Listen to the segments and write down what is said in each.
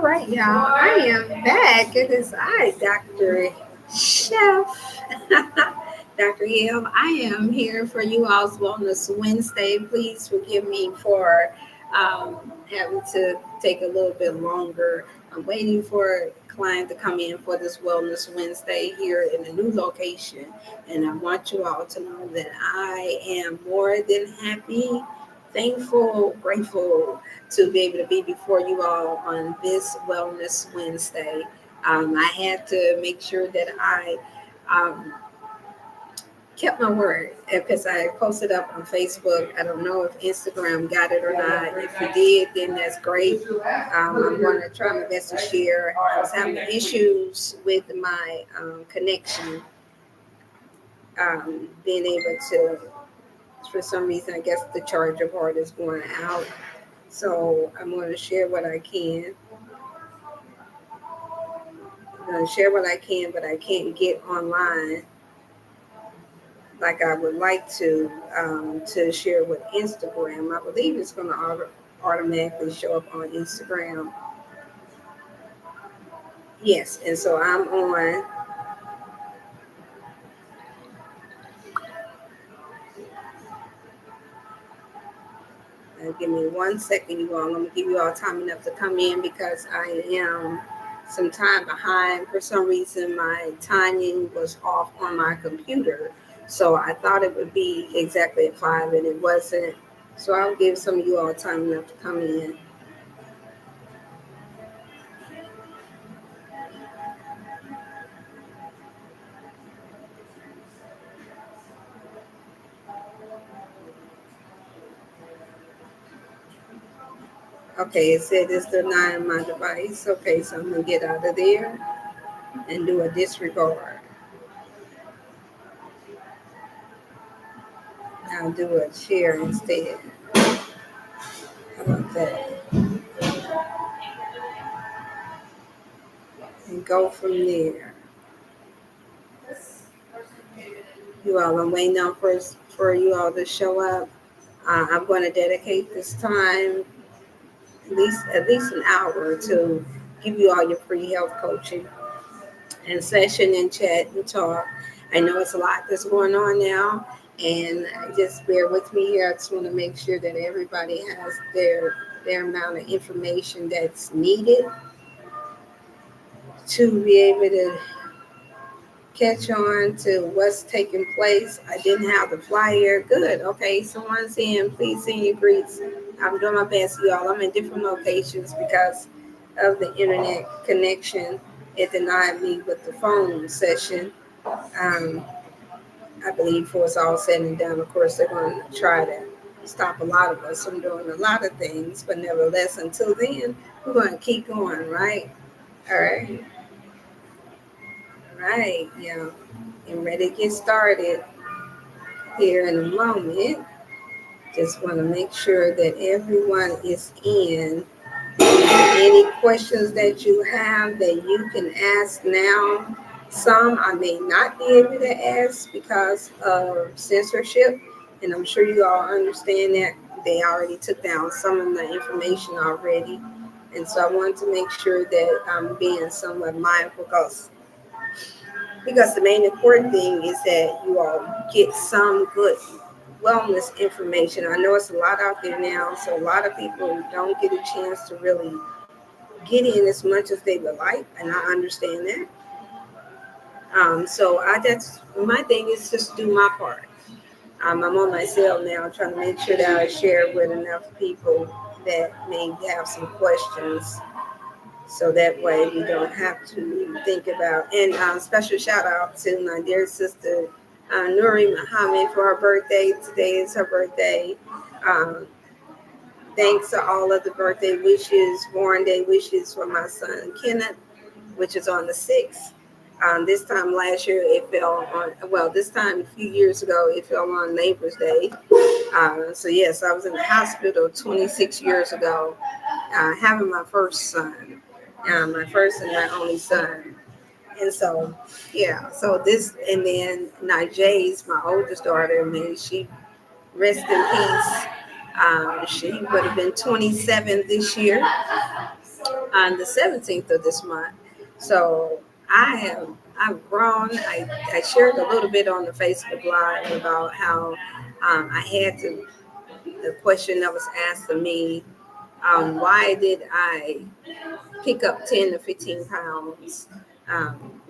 right, y'all. I am back. It is I, Dr. Chef, Dr. Hill. I am here for you all's Wellness Wednesday. Please forgive me for having to take a little bit longer. I'm waiting for a client to come in for this Wellness Wednesday here in a new location. And I want you all to know that I am more than happy, thankful, grateful to be able to be before you all on this Wellness Wednesday. I had to make sure that I um, kept my word because I posted up on Facebook. I don't know if Instagram got it or not. If you did, then that's great. I'm going to try my best to share. I was having issues with my connection, being able to, for some reason, I guess the charger part is going out. So I'm going to share what I can. I'm going to share what I can, but I can't get online like I would like to share with Instagram. I believe it's going to automatically show up on Instagram. Yes, and so I'm on. Give me 1 second, you all. I'm going to give you all time enough to come in because I am some time behind. For some reason, my timing was off on my computer. So I thought it would be exactly at 5 and it wasn't. So I'll give some of you all time enough to come in. Okay, it said it's denying my device. Okay, so I'm going to get out of there and do a disregard. I'll do a share instead. How about that? And go from there. You all, I'm waiting on for you all to show up. I'm going to dedicate this time, at least an hour, to give you all your free health coaching and session and chat and talk. I know it's a lot that's going on now, and just bear with me here. I just want to make sure that everybody has their amount of information that's needed to be able to catch on to what's taking place. I didn't have the flyer. Good. Okay, someone's in. Please send your greets. I'm doing my best, y'all. I'm in different locations because of the internet connection. It denied me with the phone session. Um, I believe before it's all said and done, of course, they're going to try to stop a lot of us from doing a lot of things. But nevertheless, until then, we're going to keep going, right? All right. All right. Yeah. And ready to get started here in a moment. Just want to make sure that everyone is in. Any questions that you have that you can ask now. Some I may not be able to ask because of censorship, and I'm sure you all understand that they already took down some of the information already. And so I want to make sure that I'm being somewhat mindful because the main important thing is that you all get some good wellness information. I know it's a lot out there now, so a lot of people don't get a chance to really get in as much as they would like, and I understand that. So that's my thing is just do my part. I'm on my cell now, trying to make sure that I share with enough people that may have some questions, so that way we don't have to think about. And special shout out to my dear sister Nuri Muhammad for her birthday. Today is her birthday. Um, Thanks to all of the birthday wishes, born day wishes for my son Kenneth, which is on the 6th. This time last year, it fell on, well, this time a few years ago, it fell on Neighbor's Day. So, yes, I was in the hospital 26 years ago, having my first son, my first and my only son. And so, yeah, so this, and then Najay's, my oldest daughter, may she rest in peace. She would have been 27 this year. on the 17th of this month. So I've grown. I shared a little bit on the Facebook Live about how I had to, the question that was asked of me, why did I pick up 10 to 15 pounds um,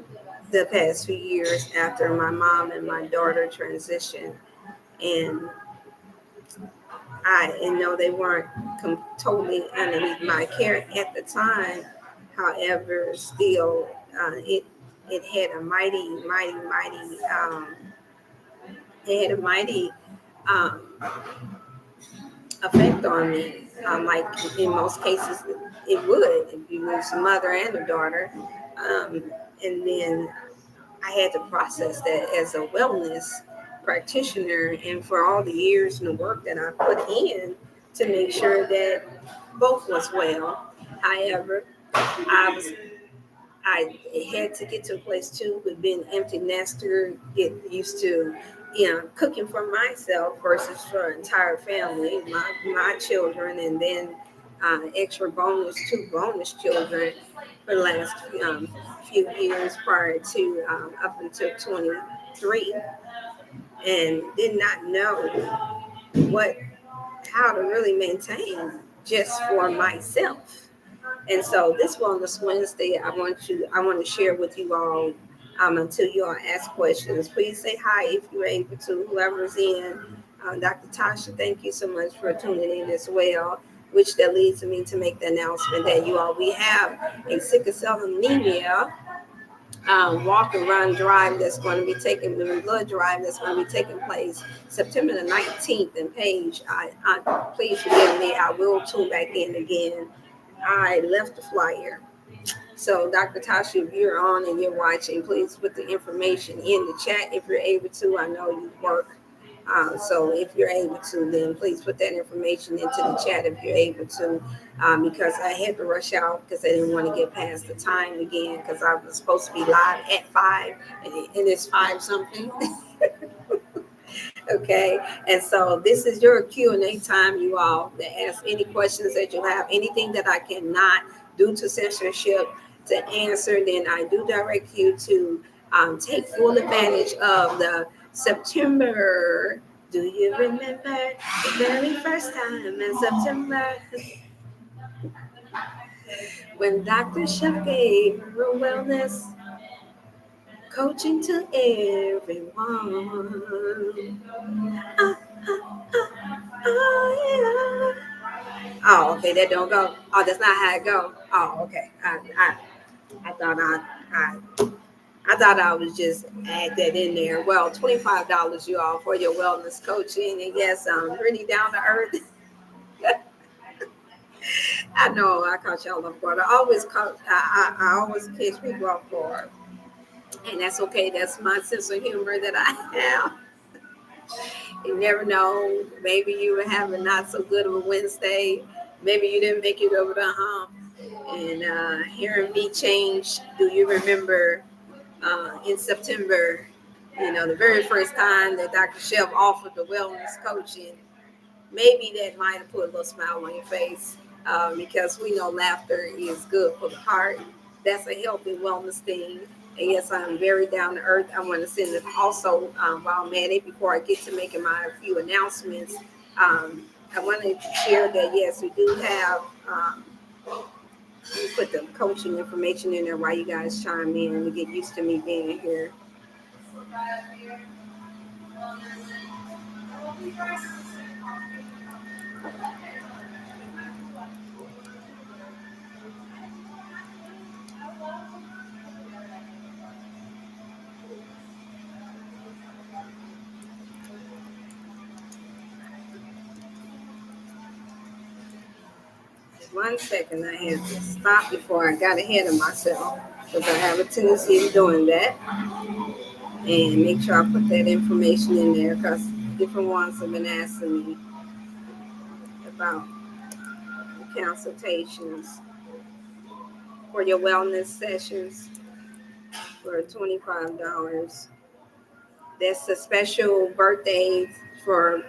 the past few years after my mom and my daughter transitioned. And and no, they weren't totally underneath my care at the time. However, still, it had a it had a mighty um, effect on me. Like in most cases, it would if you lose a mother and a daughter. And then I had to process that as a wellness practitioner, and for all the years and the work that I put in to make sure that both was well. However, I was I had to get to a place too with being an empty nester, get used to, cooking for myself versus for an entire family, my children, and then extra bonus, two bonus children for the last few years prior to up until 23, and did not know what how to really maintain just for myself. And so this Wellness Wednesday, I want to share with you all, until you all ask questions. Please say hi if you're able to, whoever's in. Dr. Tasha, thank you so much for tuning in as well, which that leads me to make the announcement that you all, we have a sickle cell anemia walk and run drive that's going to be taking, the blood drive that's going to be taking place September the 19th. And Paige, please forgive me, I will tune back in again. I left the flyer. So, Dr. Tasha, if you're on and you're watching, please put the information in the chat if you're able to. I know you work. So, if you're able to, then please put that information into the chat if you're able to, because I had to rush out because I didn't want to get past the time again because I was supposed to be live at 5 and it's 5 something. Okay, and so this is your Q&A time, you all, to ask any questions that you have, anything that I cannot, due to censorship, to answer. Then I do direct you to take full advantage of the September. Do you remember the very first time in September when Dr. Chef gave real wellness coaching to everyone? Ah, ah, ah, oh, yeah. Oh, okay, that don't go. Oh, that's not how it go. Oh, okay. I thought I thought I was just add that in there. Well, $25 you all for your wellness coaching, and yes, I'm really down to earth. I know I caught y'all off guard. I always catch people off guard, and that's okay. That's my sense of humor that I have. You never know. Maybe you were having not so good of a Wednesday. Maybe you didn't make it over the hump. And hearing me change, do you remember in September, the very first time that Dr. Chef offered the wellness coaching, maybe that might have put a little smile on your face, because we know laughter is good for the heart. That's a healthy wellness thing. And yes, I'm very down to earth. I want to send it also, while I'm at it, before I get to making my few announcements. I want to share that yes, we do have. You put the coaching information in there while you guys chime in and get used to me being here. One second, I had to stop before I got ahead of myself because I have a tendency of doing that. And make sure I put that information in there because different ones have been asking me about consultations for your wellness sessions for $25. That's a special birthday for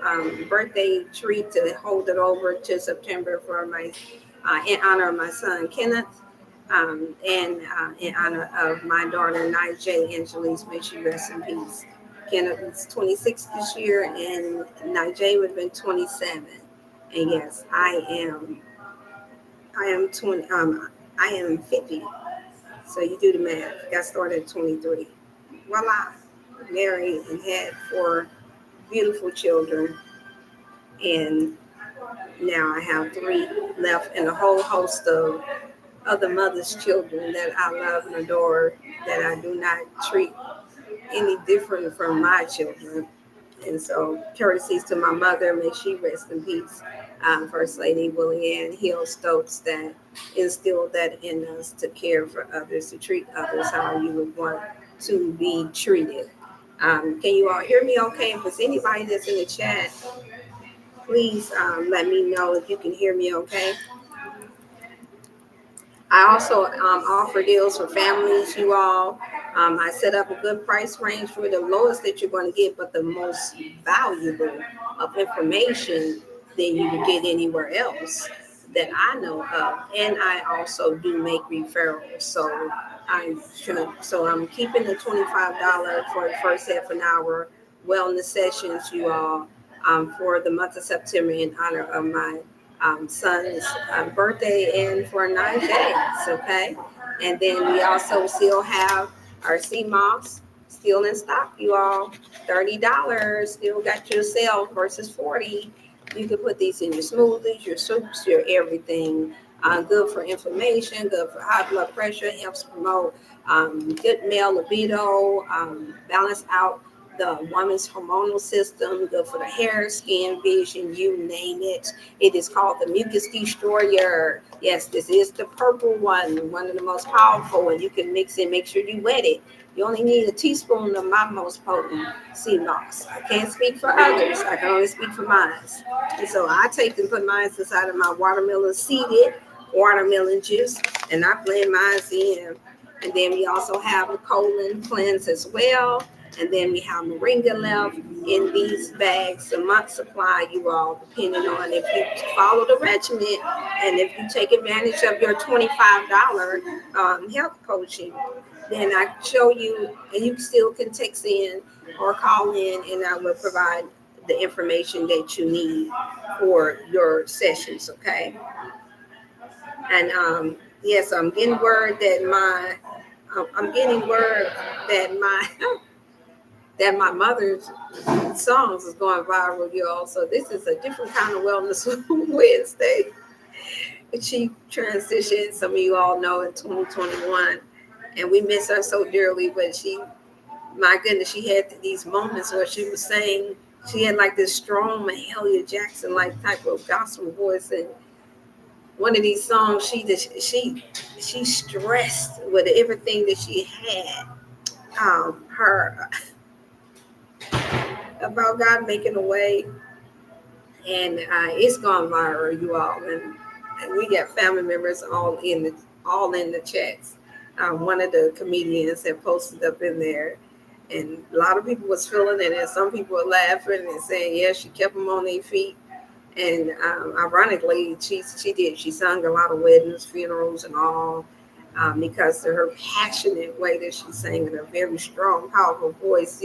birthday treat to hold it over to September for my in honor of my son Kenneth, and in honor of my daughter Nigel Angelise. May she rest in peace. Kenneth was 26 this year, and Nigel would have been 27. And yes, I am 20. I am 50. So you do the math. Got started at 23. Voila, married and had 4 beautiful children, and now I have 3 left, and a whole host of other mothers' children that I love and adore, that I do not treat any different from my children. And so, courtesies to my mother, may she rest in peace, First Lady Willie Ann Hill Stokes, that instilled that in us to care for others, to treat others how you would want to be treated. Can you all hear me okay? If there's anybody that's in the chat, please let me know if you can hear me okay. I also offer deals for families, you all. I set up a good price range for the lowest that you're going to get, but the most valuable of information than you would get anywhere else that I know of. And I also do make referrals. So I'm keeping the $25 for the first half an hour wellness sessions, you all, for the month of September in honor of my son's birthday and for 9 days, okay? And then we also still have our sea moss still in stock, you all. $30, still got your sale versus 40. You can put these in your smoothies, your soups, your everything. Good for inflammation, good for high blood pressure, helps promote good male libido, balance out the woman's hormonal system, good for the hair, skin, vision, you name it. It is called the Mucus Destroyer. Yes, this is the purple one of the most powerful, and you can mix it, make sure you wet it. You only need a teaspoon of my most potent sea moss. I can't speak for others. I can only speak for mine. And so I take and put mine inside of my watermelon seeded watermelon juice, and I blend mine in. And then we also have a colon cleanse as well. And then we have moringa left in these bags, a month supply, you all, depending on if you follow the regimen and if you take advantage of your $25 health coaching. Then I show you, and you still can text in or call in, and I will provide the information that you need for your sessions, okay? And yes, I'm getting word that my mother's songs is going viral, y'all. So this is a different kind of Wellness Wednesday. She transitioned, some of you all know, in 2021, and we miss her so dearly. But my goodness, she had these moments where she was saying, she had like this strong Mahalia Jackson like type of gospel voice, and one of these songs, she stressed with everything that she had, her about God making a way, and it's gone viral, you all, and we got family members all in the chats. One of the comedians had posted up in there, and a lot of people was feeling it, and some people were laughing and saying, yeah, she kept them on their feet. And ironically, she sung a lot of weddings, funerals, and all, because of her passionate way that she sang in a very strong, powerful voice.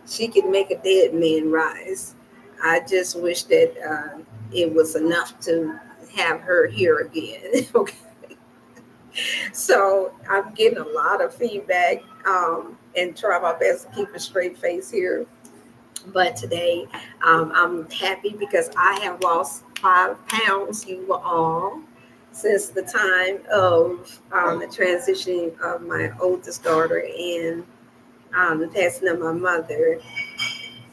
She could make a dead man rise. I just wish that it was enough to have her here again. Okay. So I'm getting a lot of feedback, and try my best to keep a straight face here. But today, I'm happy because I have lost 5 pounds, you all, since the time of the transitioning of my oldest daughter and the passing of my mother.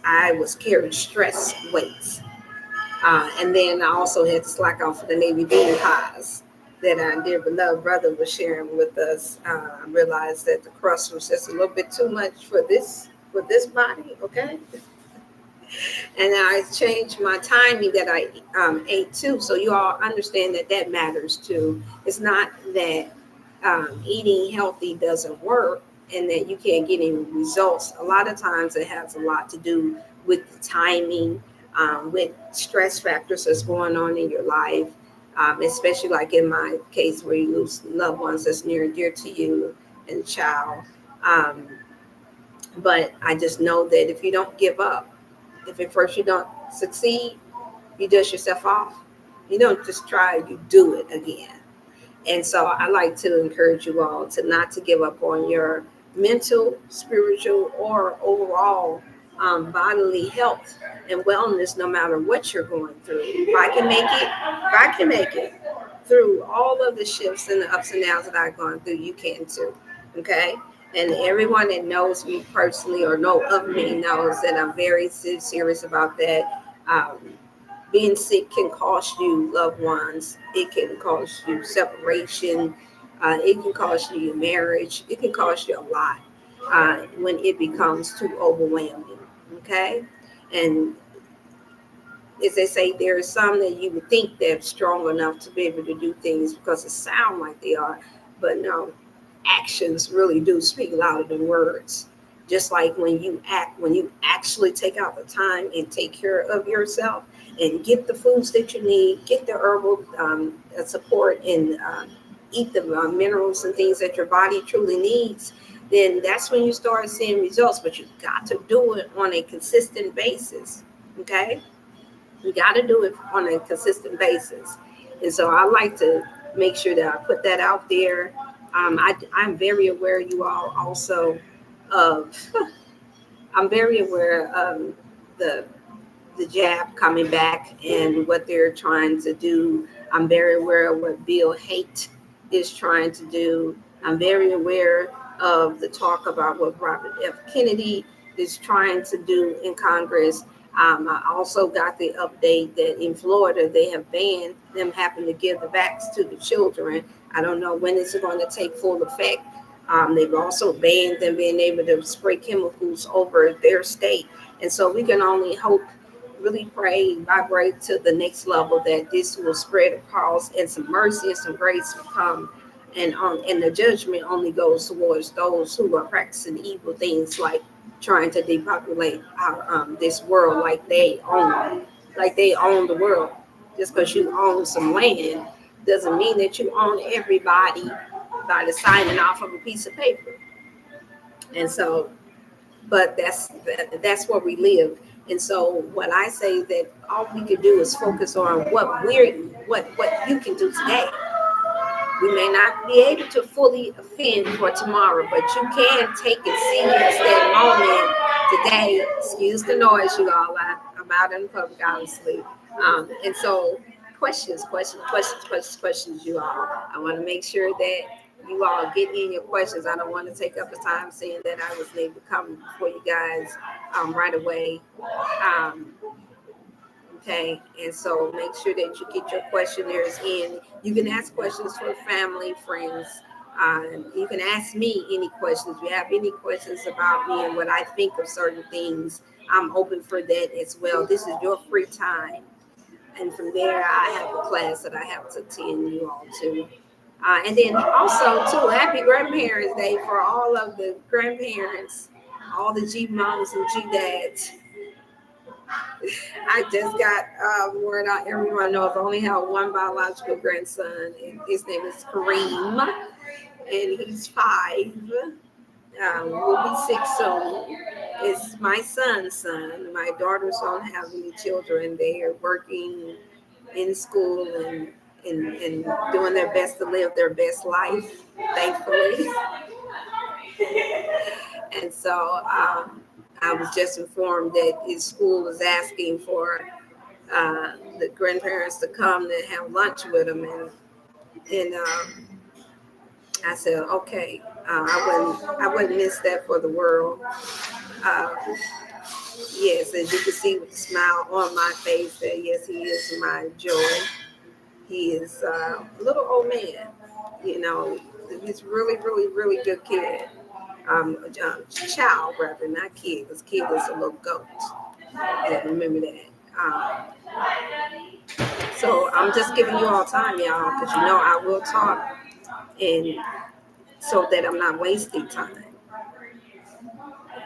I was carrying stress weights. And then I also had to slack off for the Navy bean pies that our dear beloved brother was sharing with us. I realized that the crust was just a little bit too much for this body, okay? And I changed my timing that I ate too. So you all understand that matters too. It's not that eating healthy doesn't work and that you can't get any results. A lot of times it has a lot to do with the timing, with stress factors that's going on in your life. especially like in my case where you lose loved ones that's near and dear to you and child. Um, but I just know that if you don't give up, if at first you don't succeed, you dust yourself off. You don't just try, you do it again. And so I like to encourage you all to not to give up on your mental, spiritual, or overall bodily health and wellness, no matter what you're going through. If I can make it through all of the shifts and the ups and downs that I've gone through, you can too. Okay. And everyone that knows me personally or know of me knows that I'm very serious about that. Being sick can cost you loved ones. It can cost you separation. It can cost you your marriage. It can cost you a lot when it becomes too overwhelming. Okay, and as they say, there are some that you would think they're strong enough to be able to do things because it sounds like they are, but no, actions really do speak louder than words. Just like when you actually take out the time and take care of yourself and get the foods that you need, get the herbal support, and eat the minerals and things that your body truly needs, then that's when you start seeing results. But you've got to do it on a consistent basis. Okay? You got to do it on a consistent basis. And so I like to make sure that I put that out there. I'm very aware, you all, also of, I'm very aware of the the jab coming back and what they're trying to do. I'm very aware of what Bill Haight is trying to do. I'm very aware of the talk about what Robert F. Kennedy is trying to do in Congress. I also got the update that in Florida, they have banned them having to give the vax to the children. I don't know when it's going to take full effect. They've also banned them being able to spray chemicals over their state. And so we can only hope, really pray, vibrate to the next level that this will spread across and some mercy and some grace will come. And the judgment only goes towards those who are practicing evil things like trying to depopulate this world like they own the world. Just because you own some land doesn't mean that you own everybody by the signing off of a piece of paper. And so, but that's where we live. And so what I say that all we can do is focus on what you can do today. We may not be able to fully offend for tomorrow, but you can take and seize that moment today. Excuse the noise, you all. I'm out in public, honestly. And so questions, you all. I want to make sure that you all get in your questions. I don't want to take up the time saying that I was able to come before you guys right away. Um, Okay, and so make sure that you get your questionnaires in. You can ask questions for family, friends. You can ask me any questions. If you have any questions about me and what I think of certain things, I'm open for that as well. This is your free time. And from there, I have a class that I have to attend you all to. And then also, too, happy Grandparents' Day for all of the grandparents, all the G moms and G dads. I just got word out. Everyone knows I only have one biological grandson, and his name is Kareem, and he's 5. Will be 6 soon. It's my son's son. My daughters don't have any children. They are working in school and doing their best to live their best life, thankfully. And so I was just informed that his school is asking for the grandparents to come and have lunch with them, and I said, okay, I wouldn't miss that for the world. Uh, yes, as you can see with the smile on my face, that yes, he is my joy. He is a little old man, you know. He's really, really, really good kid. Child rather, not kid, because kid is a little goat. And remember that. So I'm just giving you all time, y'all, because you know I will talk, and so that I'm not wasting time.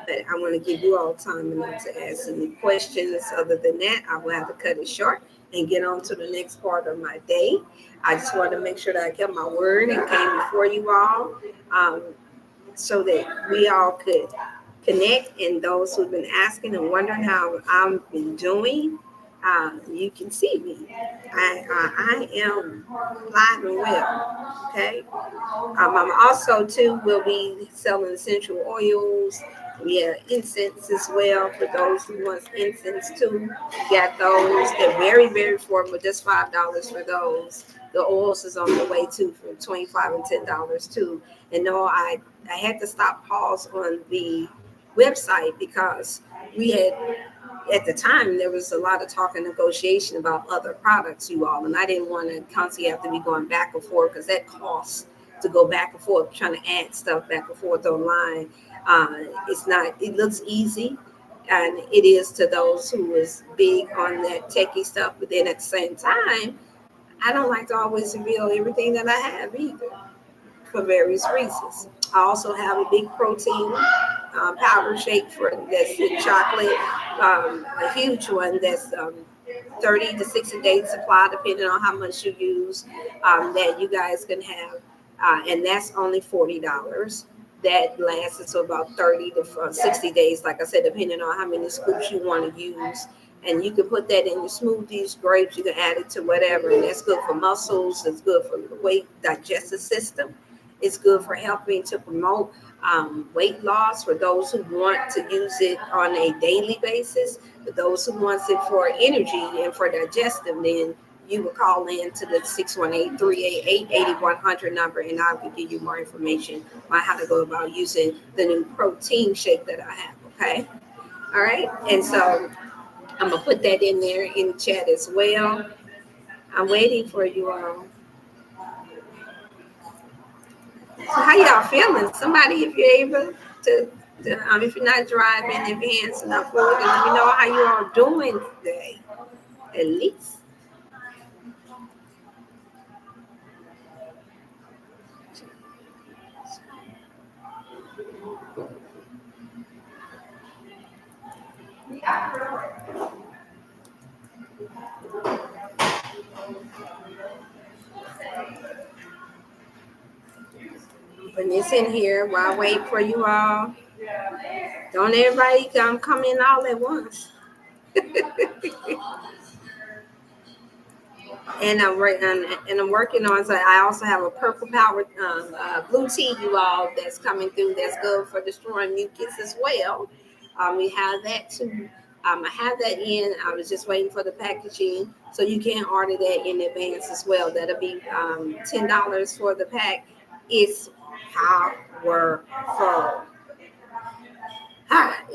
But I want to give you all time enough to ask any questions. Other than that, I will have to cut it short and get on to the next part of my day. I just want to make sure that I kept my word and came before you all, so that we all could connect. And those who've been asking and wondering how I've been doing, you can see me. I am live and well. Okay. I'm also too will be selling essential oils. Yeah, incense as well for those who want incense too. You got those. They're very, very affordable. Just $5 for those. The oils is on the way too for $25 and $10 too. And no, I had to stop pause on the website because we had at the time there was a lot of talk and negotiation about other products, you all, and I didn't want to constantly have to be going back and forth because that costs to go back and forth trying to add stuff back and forth online. It's not. It looks easy, and it is to those who is big on that techie stuff. But then at the same time, I don't like to always reveal everything that I have either for various reasons. I also have a big protein powder shake for that's in chocolate, a huge one that's 30 to 60 days supply, depending on how much you use, that you guys can have. And that's only $40. That lasts until about 30 to 60 days, like I said, depending on how many scoops you want to use. And you can put that in your smoothies, grapes, you can add it to whatever. And that's good for muscles, it's good for the weight digestive system. It's good for helping to promote weight loss for those who want to use it on a daily basis. For those who wants it for energy and for digestive, then you would call in to the 618-388-8100 number, and I will give you more information on how to go about using the new protein shake that I have. Okay. All right. And so I'm going to put that in there in the chat as well. I'm waiting for you all. So how y'all feeling? Somebody, if you're able to if you're not driving, if your hands are not forward, let me know how you all doing today, at least. Putting this in here while I wait for you all. Don't everybody come in all at once. And I'm working on. So I also have a purple powered blue tea, you all, that's coming through. That's good for destroying mucus as well. We have that too. I have that in. I was just waiting for the packaging, so you can order that in advance as well. That'll be $10 for the pack. It's powerful.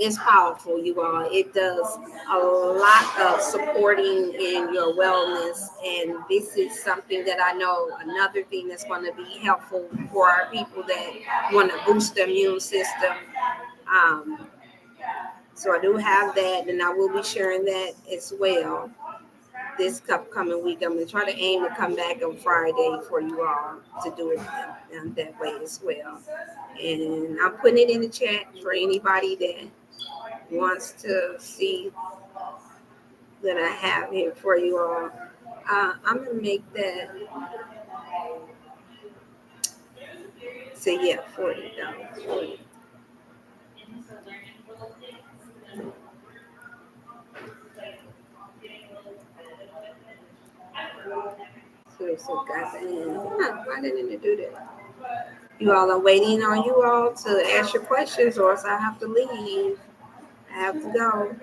It's powerful, you all. It does a lot of supporting in your wellness, and this is something that I know another thing that's going to be helpful for our people that want to boost their immune system. So I do have that, and I will be sharing that as well this upcoming week. I'm going to try to aim to come back on Friday for you all to do it that way as well. And I'm putting it in the chat for anybody that wants to see that I have here for you all. I'm going to make that, say, yeah, $40. So got that in. Why didn't it do that? You all are waiting on you all to ask your questions, or else I have to leave. I have to go.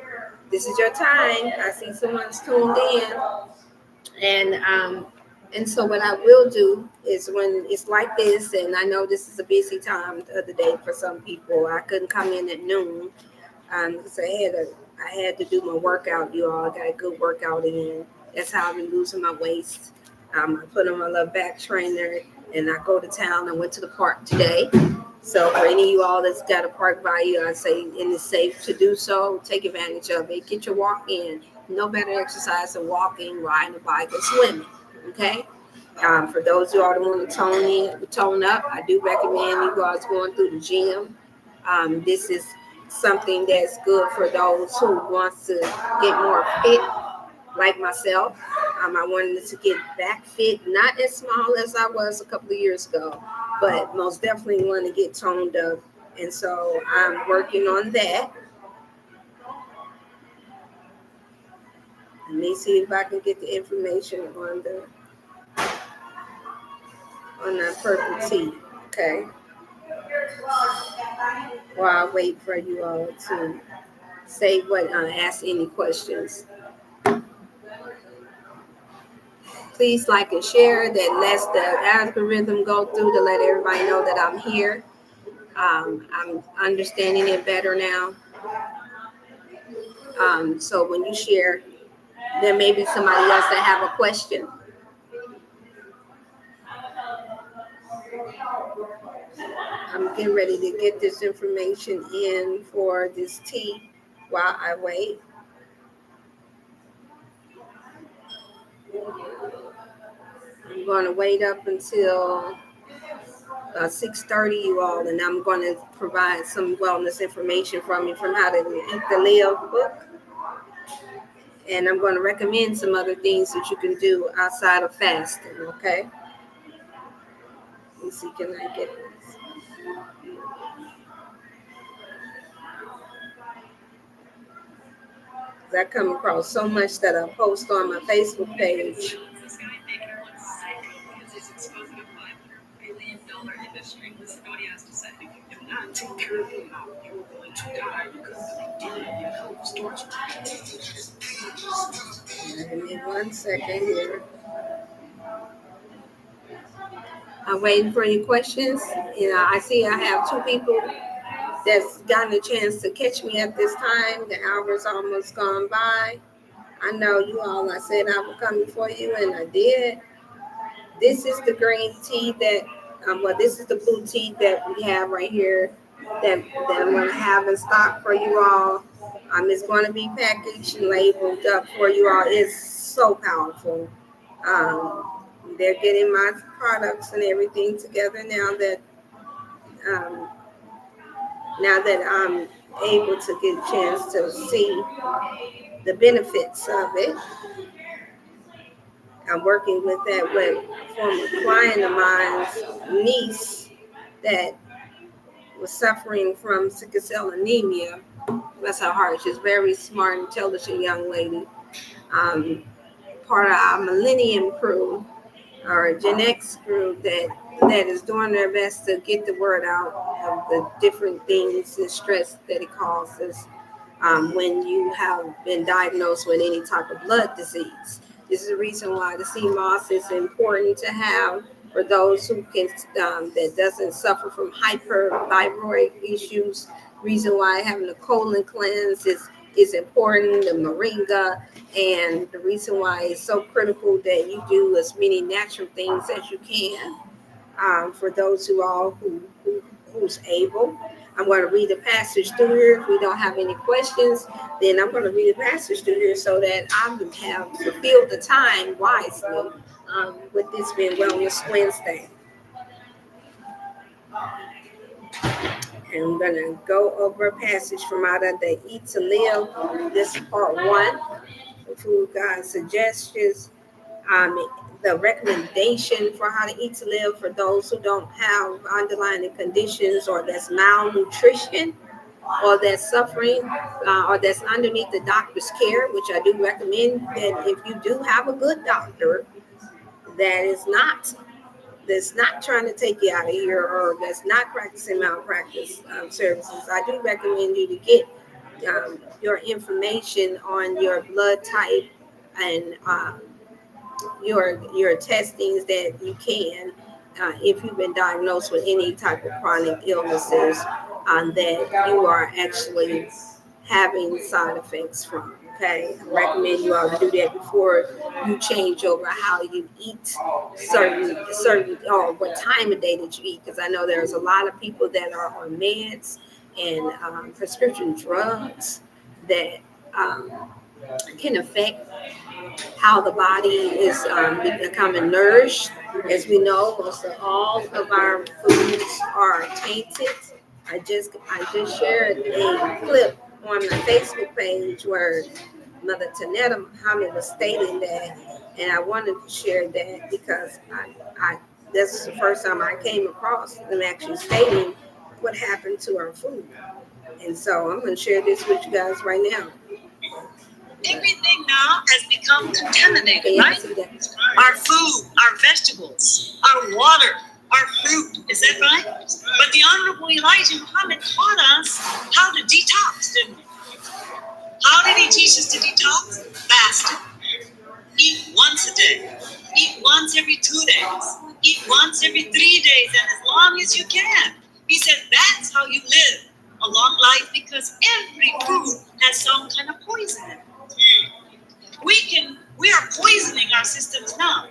This is your time. I see someone's tuned in. And so what I will do is when it's like this, and I know this is a busy time the other day for some people, I couldn't come in at noon because I had to do my workout, you all. I got a good workout in. That's how I've been losing my waist. I put on my little back trainer, and I go to town. I went to the park today. So for any of you all that's got a park by you, I say, and it's safe to do so, take advantage of it. Get your walk in. No better exercise than walking, riding a bike, or swimming. Okay. For those who all that want to tone up, I do recommend you guys going through the gym. This is something that's good for those who wants to get more fit, like myself. I wanted to get back fit, not as small as I was a couple of years ago, but most definitely want to get toned up. And so I'm working on that. Let me see if I can get the information on that purple tea. Okay. While I wait for you all to say what, ask any questions. Please like and share. That lets the algorithm go through to let everybody know that I'm here. I'm understanding it better now. So when you share, there may be somebody else that have a question. I'm getting ready to get this information in for this tea while I wait. I'm going to wait up until 6:30, you all, and I'm going to provide some wellness information from you from How to Eat to Live book. And I'm going to recommend some other things that you can do outside of fasting, okay? Let me see, can I get this? I come across so much that I post on my Facebook page. Industry. Listen to what he has to say. If not, take care of him now. You're going to die because they didn't get help. Storage. Give me 1 second here. I'm waiting for your questions. I see I have 2 people that's gotten a chance to catch me at this time. The hour's almost gone by. I know you all, I said I would come before you, and I did. This is the green tea that, this is the blue tea that we have right here that I'm going to have in stock for you all. It's going to be packaged and labeled up for you all. It's so powerful. They're getting my products and everything together now that I'm able to get a chance to see the benefits of it. I'm working with that with a former client of mine's niece that was suffering from sickle cell anemia. Bless her heart. She's a very smart, intelligent young lady. Part of our Millennium crew, or Gen X crew, that is doing their best to get the word out of the different things and stress that it causes when you have been diagnosed with any type of blood disease. This is the reason why the sea moss is important to have for those who can that doesn't suffer from hyperthyroid issues. Reason why having a colon cleanse is important. The moringa, and the reason why it's so critical that you do as many natural things as you can for those who's able. I'm going to read the passage through here. If we don't have any questions, then I'm going to read the passage through here so that I have fulfilled the time wisely with this being Wellness Wednesday. And I'm going to go over a passage from out of the Eat to Live. This is part 1. Food Guide suggestions. The recommendation for how to eat to live for those who don't have underlying conditions, or that's malnutrition, or that's suffering, or that's underneath the doctor's care, which I do recommend that if you do have a good doctor that's not trying to take you out of here, or that's not practicing malpractice services, I do recommend you to get your information on your blood type and your testings that you can, if you've been diagnosed with any type of chronic illnesses that you are actually having side effects from. Okay, I recommend you all to do that before you change over how you eat certain or what time of day that you eat, because I know there's a lot of people that are on meds and prescription drugs that can affect how the body is becoming nourished. As we know, most of all of our foods are tainted I just shared a clip on my Facebook page where Mother Tanetta Muhammad was stating that, and I wanted to share that because I this is the first time I came across them actually stating what happened to our food. And so I'm going to share this with you guys right now. Everything now has become contaminated, right? Our food, our vegetables, our water, our fruit. Is that right? But the Honorable Elijah Muhammad taught us how to detox, didn't he? How did he teach us to detox? Fasting. Eat once a day. Eat once every 2 days. Eat once every 3 days, and as long as you can. He said that's how you live a long life, because every food has some kind of poison in it. We are poisoning our systems now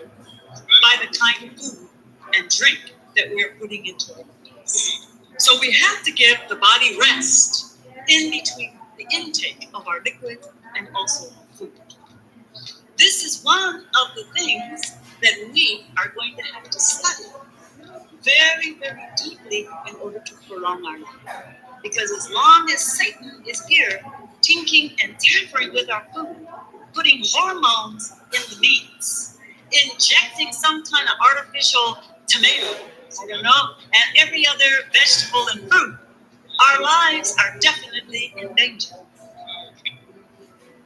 by the kind of food and drink that we're putting into our bodies. So we have to give the body rest in between the intake of our liquid and also our food. This is one of the things that we are going to have to study very, very deeply in order to prolong our life. Because as long as Satan is here, tinking and tampering with our food, putting hormones in the meats, injecting some kind of artificial tomato, I don't know, and every other vegetable and fruit, our lives are definitely in danger.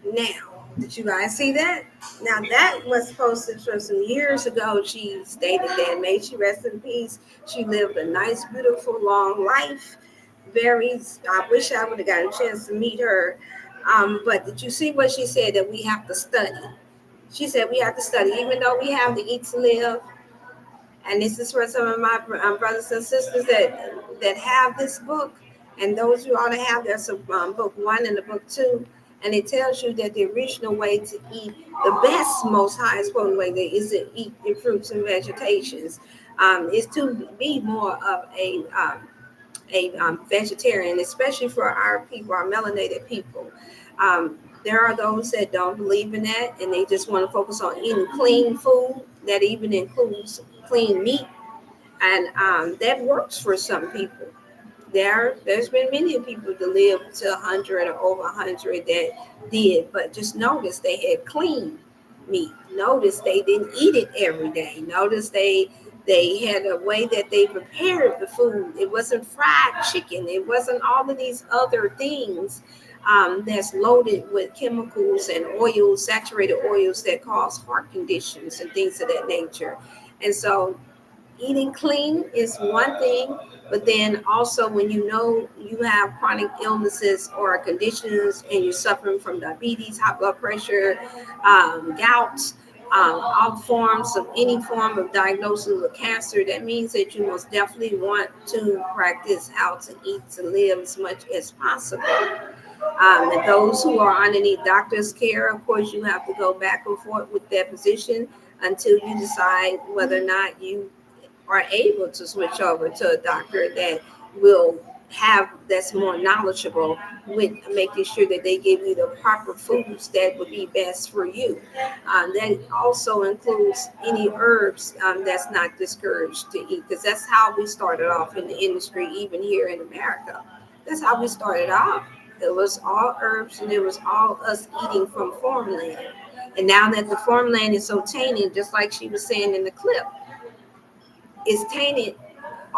Now, did you guys see that? Now, that was posted from some years ago. She stated that, may she rest in peace. She lived a nice, beautiful, long life. I wish I would have got a chance to meet her. But did you see what she said? That we have to study. She said we have to study, even though we have to eat to live. And this is for some of my brothers and sisters that have this book, and those who ought to have. There's a book 1 and a book 2, and it tells you that the original way to eat, the best, most highest potent way, is to eat your fruits and vegetations. Is to be more of a vegetarian, especially for our people, our melanated people. There are those that don't believe in that, and they just want to focus on eating clean food that even includes clean meat, and that works for some people. There's been many people that lived to 100 or over 100 that did, but just notice they had clean meat. Notice they didn't eat it every day. Notice they had a way that they prepared the food. It wasn't fried chicken. It wasn't all of these other things that's loaded with chemicals and oils, saturated oils that cause heart conditions and things of that nature. And so eating clean is one thing, but then also when you know you have chronic illnesses or conditions and you're suffering from diabetes, high blood pressure, gout, all forms of any form of diagnosis of cancer, that means that you most definitely want to practice how to eat to live as much as possible. And those who are underneath doctor's care, of course, you have to go back and forth with that position until you decide whether or not you are able to switch over to a doctor that will have that's more knowledgeable with making sure that they give you the proper foods that would be best for you. That also includes any herbs that's not discouraged to eat, because that's how we started off in the industry, even here in America. That's how we started off. It was all herbs, and it was all us eating from farmland. And now that the farmland is so tainted, just like she was saying in the clip, it's tainted.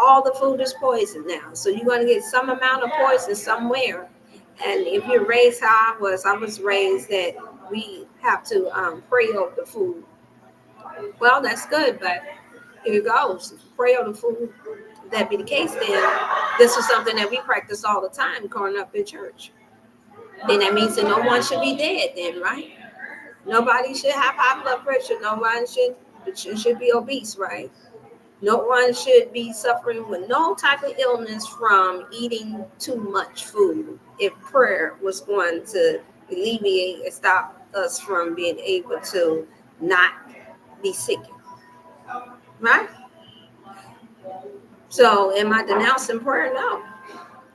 All the food is poison now. So you're going to get some amount of poison somewhere. And if you're raised how I was raised that we have to pray over the food. Well, that's good, but here it goes. Pray over the food. If that be the case, then this is something that we practice all the time growing up in church. Then that means that no one should be dead then, right? Nobody should have high blood pressure. No one should be obese, right? No one should be suffering with no type of illness from eating too much food if prayer was going to alleviate and stop us from being able to not be sick, right? So, am I denouncing prayer? No.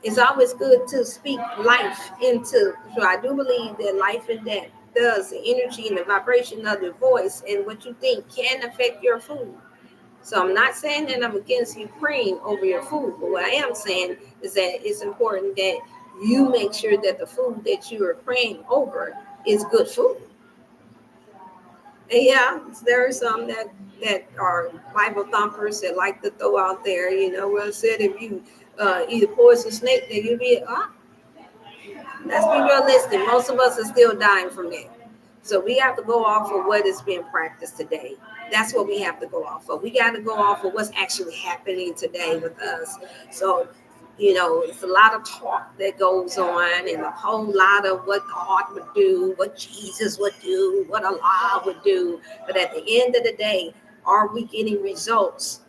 It's always good to speak life into. So, I do believe that life and death does, the energy and the vibration of your voice and what you think can affect your food. So I'm not saying that I'm against you praying over your food, but what I am saying is that it's important that you make sure that the food that you are praying over is good food. And yeah, there are some that are Bible thumpers that like to throw out there, well, it said if you eat a poison snake, then you'll be, let's be realistic. Most of us are still dying from that. So we have to go off of what is being practiced today. That's what we have to go off of. We got to go off of what's actually happening today with us. So, it's a lot of talk that goes on and a whole lot of what God would do, what Jesus would do, what Allah would do. But at the end of the day, are we getting results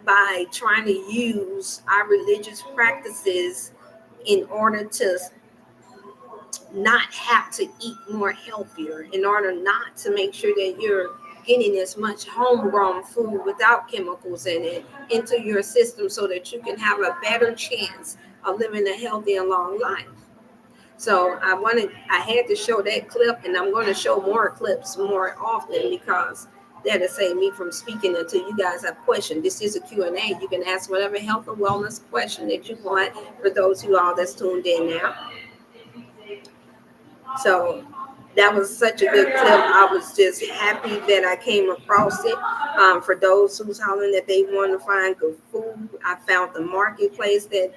by trying to use our religious practices in order to not have to eat more healthier, in order not to make sure that you're getting as much homegrown food without chemicals in it into your system so that you can have a better chance of living a healthy and long life. So I had to show that clip, and I'm going to show more clips more often because that'll save me from speaking until you guys have questions. This is a Q&A. You can ask whatever health or wellness question that you want for those of you all that's tuned in now. So that was such a good clip. I was just happy that I came across it. For those who's hollering that they want to find good food, I found the marketplace that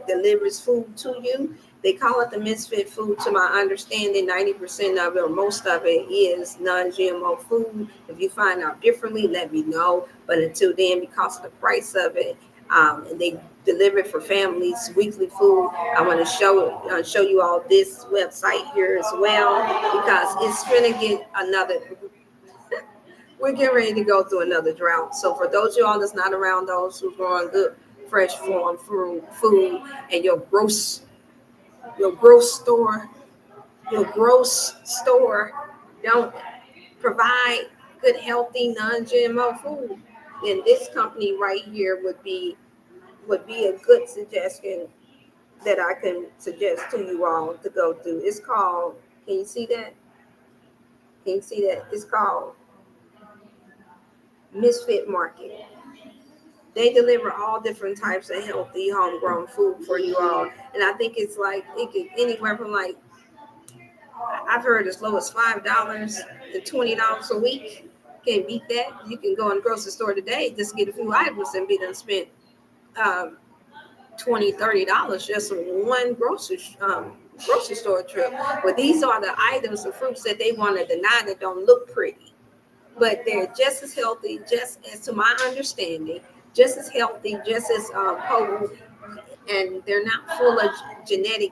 delivers food to you. They call it the misfit food. To my understanding, 90% of it or most of it is non-GMO food. If you find out differently, let me know. But until then, because of the price of it, and they deliver it for families, weekly food. I want to show you all this website here as well because it's gonna get another. We're getting ready to go through another drought. So for those of y'all that's not around those who growing good, fresh farm food, and your gross store, your gross store don't provide good, healthy, non-GMO food, then this company right here would be a good suggestion that I can suggest to you all to go through. It's called, can you see that? Can you see that? It's called Misfit Market. They deliver all different types of healthy homegrown food for you all. And I think it's like, it could anywhere from like, I've heard as low as $5 to $20 a week. Can't beat that. You can go in the grocery store today, just get a few items and be done spent um, $20-$30 just on one grocery store trip. But these are the items and fruits that they want to deny that don't look pretty, but they're just as healthy, just as to my understanding, just as healthy, just as potent, and they're not full of genetic,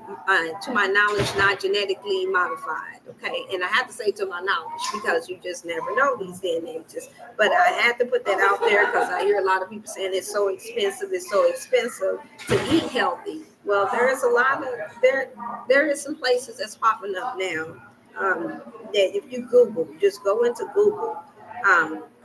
to my knowledge, not genetically modified. Okay, and I have to say to my knowledge because you just never know these day and ages. But I had to put that out there because I hear a lot of people saying it's so expensive. It's so expensive to eat healthy. Well, there is a lot of there. There is some places that's popping up now. That if you Google, just go into Google,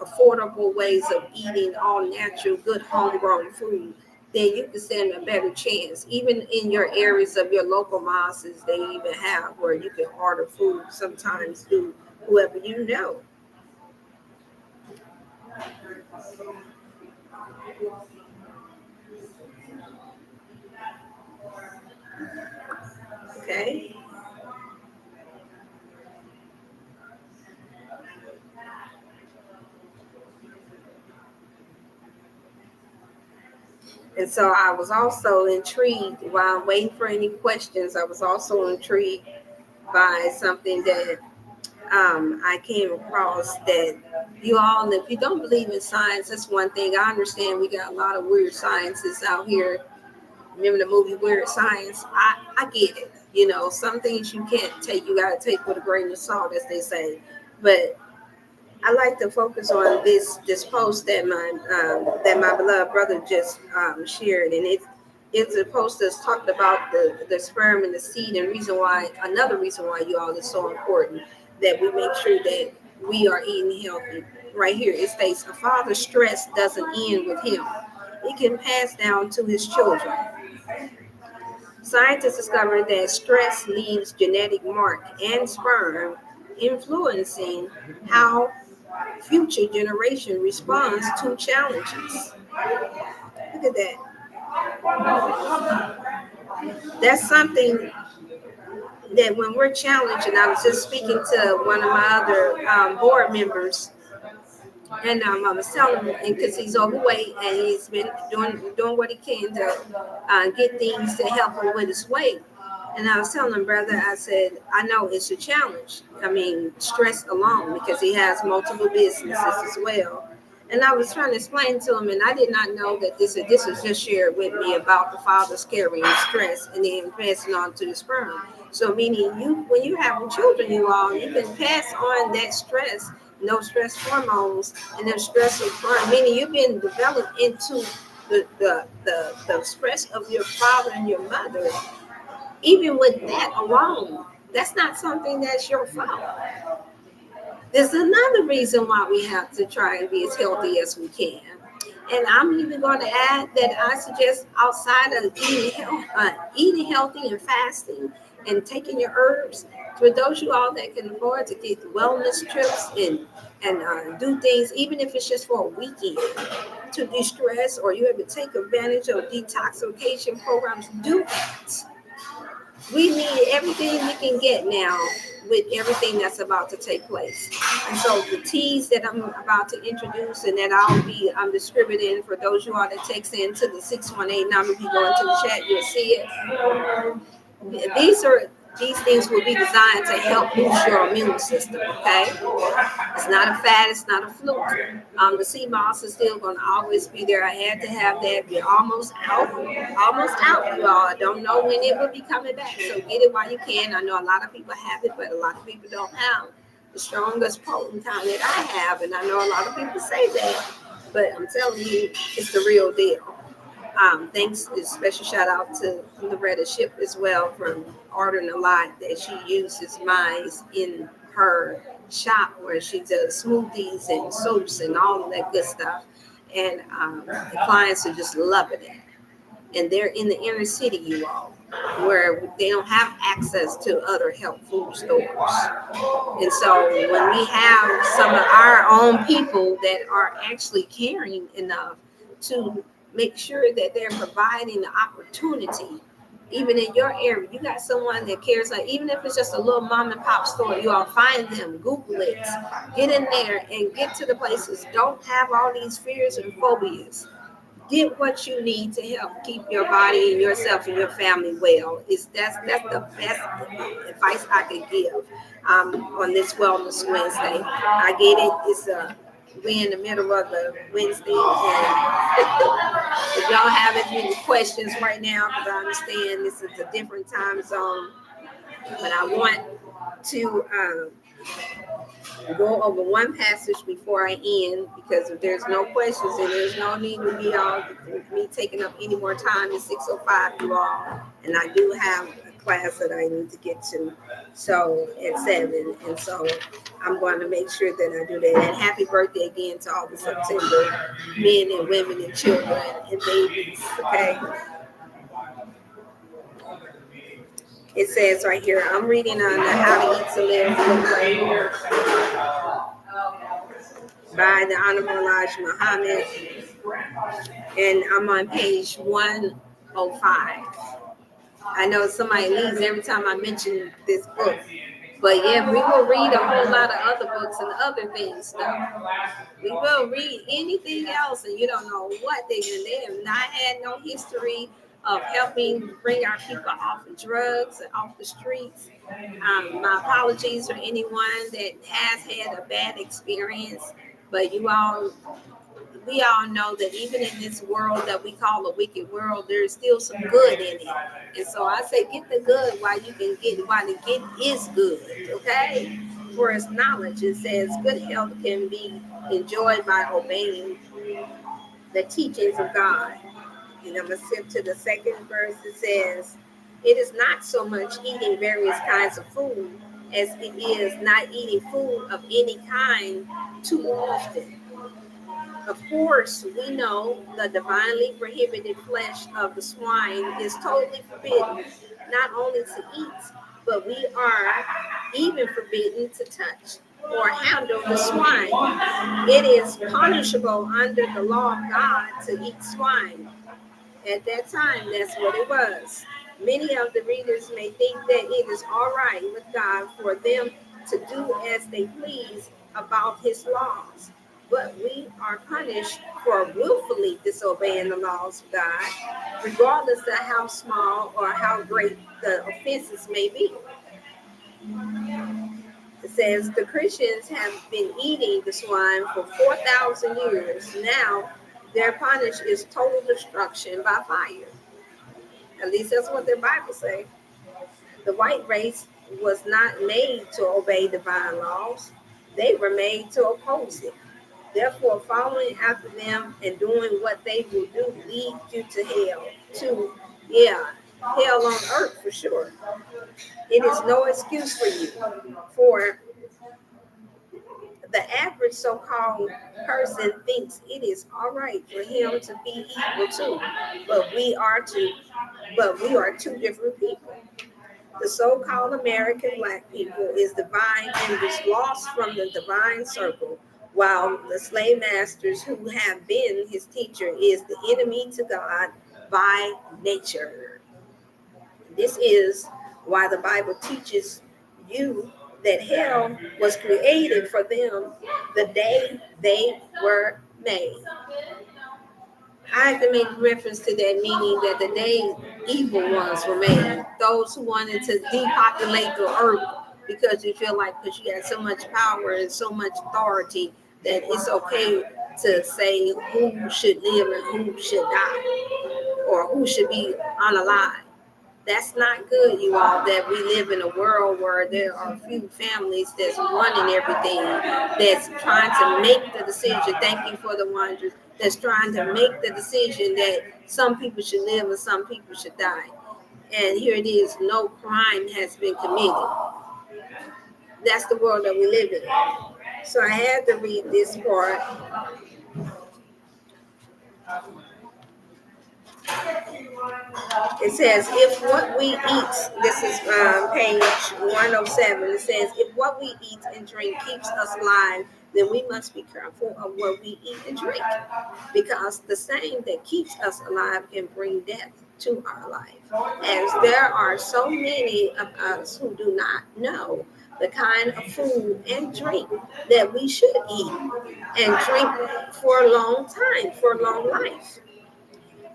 affordable ways of eating all natural, good homegrown food, then you can stand a better chance. Even in your areas of your local mosques, they even have where you can order food sometimes through whoever you know. Okay. And so I was also intrigued while I'm waiting for any questions. I was also intrigued by something that I came across that you all, if you don't believe in science, that's one thing. I understand we got a lot of weird sciences out here. Remember the movie Weird Science? I get it. Some things you can't take, you got to take with a grain of salt, as they say. But I like to focus on this post that my beloved brother just shared, and it's a post that's talked about the sperm and the seed, and another reason why you all is so important that we make sure that we are eating healthy. Right here, it states a father's stress doesn't end with him; it can pass down to his children. Scientists discovered that stress leaves genetic mark and sperm, influencing how future generation responds to challenges. Look at that. That's something that when we're challenged, and I was just speaking to one of my other board members, and I was telling him, because he's overweight and he's been doing what he can to get things to help him with his weight. And I was telling him, brother, I said, I know it's a challenge. I mean, stress alone, because he has multiple businesses as well. And I was trying to explain to him, and I did not know that this was just shared with me about the father's carrying stress and then passing on to the sperm. So meaning you, when you have children, you all, you can pass on that stress, no stress hormones, and then stress of sperm. Meaning you've been developed into the stress of your father and your mother. Even with that alone, that's not something that's your fault. There's another reason why we have to try and be as healthy as we can. And I'm even going to add that I suggest outside of eating healthy and fasting and taking your herbs, for those of you all that can afford to get wellness trips and do things, even if it's just for a weekend to de-stress, or you have to take advantage of detoxification programs, do that. We need everything we can get now with everything that's about to take place. And so the teas that I'm about to introduce and that I'm distributing for those of you all that takes into the 618 number, if you go into the chat, you'll see it. These things will be designed to help boost your immune system, okay? It's not a fad, it's not a fluke. The sea moss is still going to always be there. I had to have that. We're almost out, you all. I don't know when it will be coming back, so get it while you can. I know a lot of people have it, but a lot of people don't have the strongest potent kind that I have, and I know a lot of people say that, but I'm telling you, it's the real deal. Thanks, a special shout out to Loretta Ship as well for ordering a lot that she uses mine in her shop where she does smoothies and soups and all of that good stuff. And the clients are just loving it. And they're in the inner city, you all, where they don't have access to other health food stores. And so when we have some of our own people that are actually caring enough to make sure that they're providing the opportunity, even in your area, you got someone that cares, like even if it's just a little mom and pop store, you all find them, Google it, get in there and get to the places. Don't have all these fears and phobias. Get what you need to help keep your body and yourself and your family well. That's the best advice I could give on this Wellness Wednesday. I get it. We in the middle of the Wednesday, and if y'all have any questions right now, because I understand this is a different time zone, but I want to go over one passage before I end, because if there's no questions and there's no need to be all me taking up any more time. It's 6:05, you all, and I do have a class that I need to get to, so at 7, and so I'm going to make sure that I do that. And happy birthday again to all the September men and women and children and babies. Okay. It says right here, I'm reading on the How to Eat to Live book right here by the Honorable Elijah Muhammad, and I'm on page 105. I know somebody leaves every time I mention this book, but yeah, we will read a whole lot of other books and other things though. We will read anything else, and you don't know what they do. They have not had no history of helping bring our people off of drugs and off the streets. My apologies for anyone that has had a bad experience, but we all know that even in this world that we call a wicked world, there's still some good in it. And so I say, get the good while you can get, while the get is good, okay? For its knowledge, it says good health can be enjoyed by obeying the teachings of God. And I'm going to skip to the second verse. It says, it is not so much eating various kinds of food as it is not eating food of any kind too often. Of course, we know the divinely prohibited flesh of the swine is totally forbidden, not only to eat, but we are even forbidden to touch or handle the swine. It is punishable under the law of God to eat swine. At that time, that's what it was. Many of the readers may think that it is all right with God for them to do as they please about his laws. But we are punished for willfully disobeying the laws of God, regardless of how small or how great the offenses may be. It says the Christians have been eating the swine for 4,000 years. Now, their punish is total destruction by fire. At least that's what their Bible say. The white race was not made to obey divine laws. They were made to oppose it. Therefore, following after them and doing what they will do leads you to hell. To, yeah, hell on earth for sure. It is no excuse for you. For the average so-called person thinks it is all right for him to be evil too. But we are two, but we are two different people. The so-called American black people is divine and is lost from the divine circle, while the slave masters who have been his teacher is the enemy to God by nature. This is why the Bible teaches you that hell was created for them the day they were made. I have to make reference to that, meaning that the day evil ones were made, those who wanted to depopulate the earth because you feel like because you got so much power and so much authority that it's okay to say who should live and who should die or who should be unalive. That's not good, you all, that we live in a world where there are a few families that's running everything, that's trying to make the decision. Thank you for the wonders. That's trying to make the decision that some people should live and some people should die. And here it is, no crime has been committed. That's the world that we live in. So I had to read this part. It says, if what we eat, this is page 107, it says, if what we eat and drink keeps us alive, then we must be careful of what we eat and drink, because the same that keeps us alive can bring death to our life. As there are so many of us who do not know the kind of food and drink that we should eat and drink for a long time, for a long life.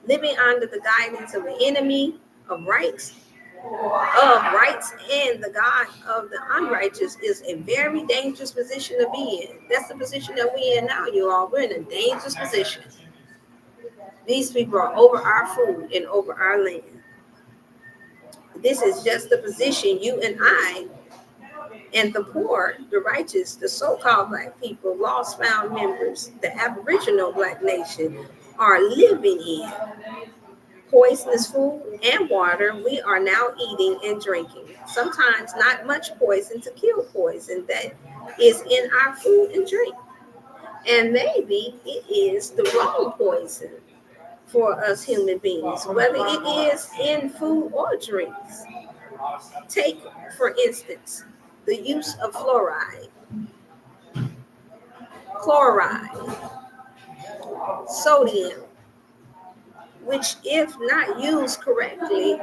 Living under the guidance of the enemy of rights and the God of the unrighteous is a very dangerous position to be in. That's the position that we're in now, you all. We're in a dangerous position. These people are over our food and over our land. This is just the position you and I and the poor, the righteous, the so-called black people, lost found members, the aboriginal black nation are living in. Poisonous food and water we are now eating and drinking. Sometimes not much poison to kill poison that is in our food and drink. And maybe it is the wrong poison for us human beings, whether it is in food or drinks. Take, for instance, the use of fluoride, chloride, sodium, which, if not used correctly,